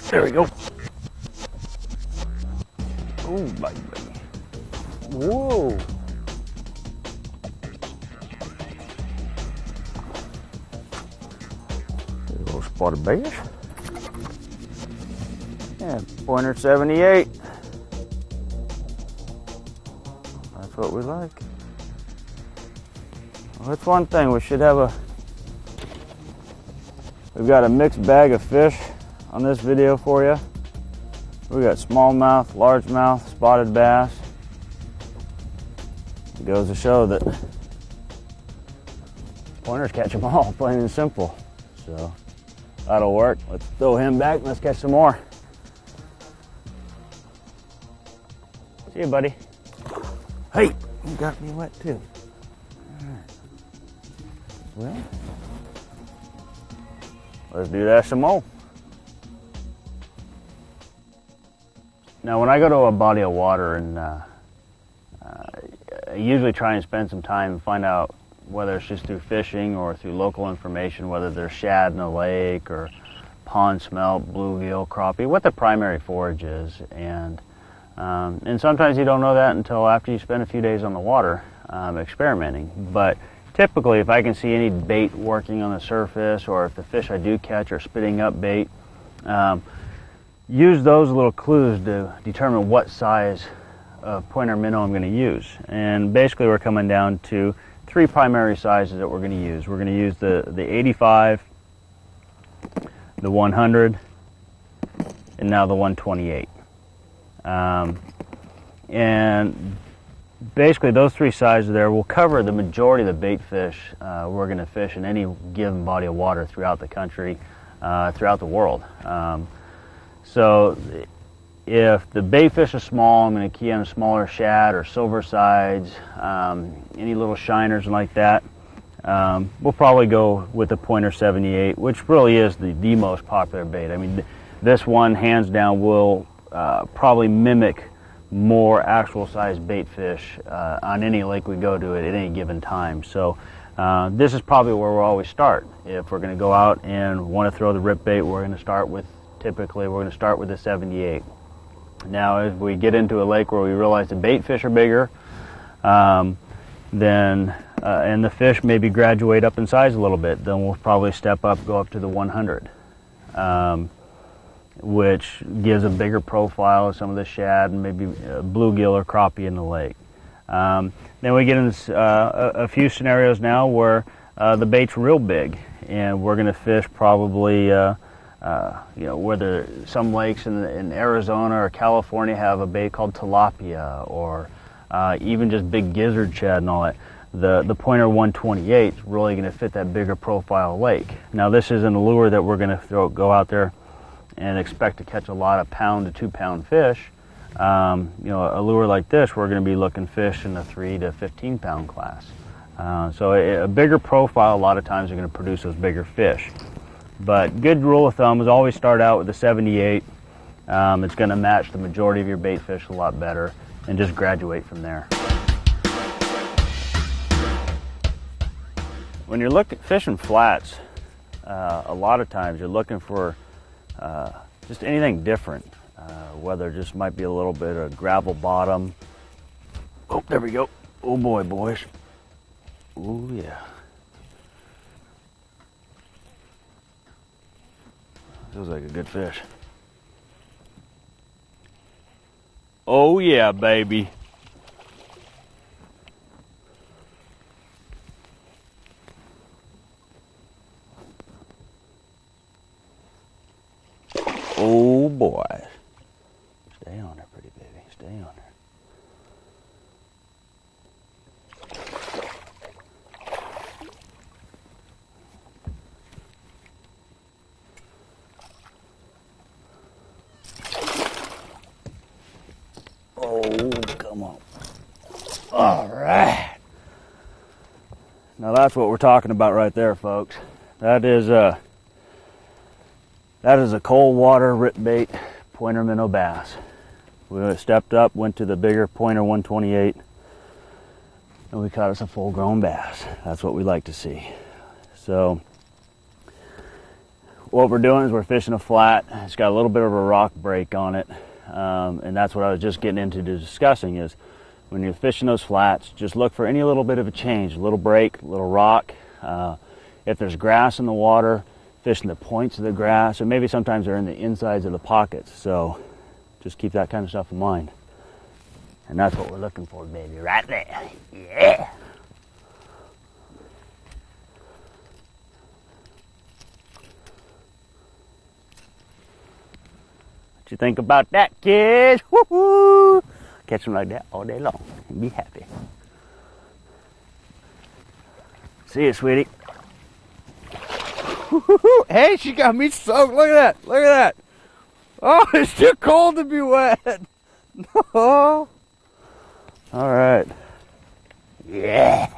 There we go. Oh, baby. Whoa. A little spotted bass. Yeah, pointer 78. That's what we like. Well, that's one thing. We should have we've got a mixed bag of fish on this video for you. We got smallmouth, largemouth, spotted bass. It goes to show that pointers catch them all, plain and simple. So that'll work. Let's throw him back and let's catch some more. See you, buddy. Hey, you got me wet too. All right. Well, let's do that some more. Now, when I go to a body of water, and I usually try and spend some time and find out whether it's just through fishing or through local information, whether there's shad in the lake or pond smelt, bluegill, crappie, what the primary forage is. And sometimes you don't know that until after you spend a few days on the water experimenting. But typically, if I can see any bait working on the surface, or if the fish I do catch are spitting up bait, use those little clues to determine what size of pointer minnow I'm going to use. And basically we're coming down to three primary sizes that we're going to use. We're going to use the 85, the 100, and now the 128. And basically those three sizes there will cover the majority of the bait fish we're going to fish in any given body of water throughout the country, throughout the world. So if the bait fish are small, I'm going to key on smaller shad or silver sides, any little shiners like that. We'll probably go with the pointer 78, which really is the most popular bait. I mean, this one, hands down, will probably mimic more actual size bait fish on any lake we go to at any given time. So this is probably where we'll always start. If we're going to go out and want to throw the rip bait, we're going to start with, typically we're going to start with the 78. Now if we get into a lake where we realize the bait fish are bigger, and the fish maybe graduate up in size a little bit, then we'll probably step up, go up to the 100, which gives a bigger profile of some of the shad and maybe bluegill or crappie in the lake. Then we get in a few scenarios now where the bait's real big, and we're going to fish probably whether some lakes in Arizona or California have a bait called tilapia, or even just big gizzard shad and all that. The pointer 128 is really going to fit that bigger profile lake. Now this isn't a lure that we're going to go out there and expect to catch a lot of pound to 2 pound fish. A lure like this, we're going to be looking fish in the 3 to 15 pound class. So a bigger profile, a lot of times, are going to produce those bigger fish. But good rule of thumb is always start out with the 78. It's going to match the majority of your bait fish a lot better, and just graduate from there. When you're fishing flats, a lot of times you're looking for just anything different, whether it just might be a little bit of gravel bottom. Oh, there we go. Oh boy, boys. Oh yeah. Feels like a good fish. Oh yeah, baby. Oh boy. Stay on there, pretty baby. Stay on there. Oh, come on. All right. Now that's what we're talking about right there, folks. That is a cold water rip bait pointer minnow bass. We stepped up, went to the bigger pointer 128, and we caught us a full-grown bass. That's what we like to see. So what we're doing is we're fishing a flat. It's got a little bit of a rock break on it, and that's what I was just getting into discussing is when you're fishing those flats, just look for any little bit of a change, a little break, a little rock. If there's grass in the water, fishing the points of the grass, and maybe sometimes they're in the insides of the pockets. So just keep that kind of stuff in mind. And that's what we're looking for, baby, right there. Yeah. What you think about that, kids? Woo-hoo! Catch them like that all day long and be happy. See you, sweetie. Hey, she got me soaked. Look at that. Look at that. Oh, it's too cold to be wet. No. All right. Yeah.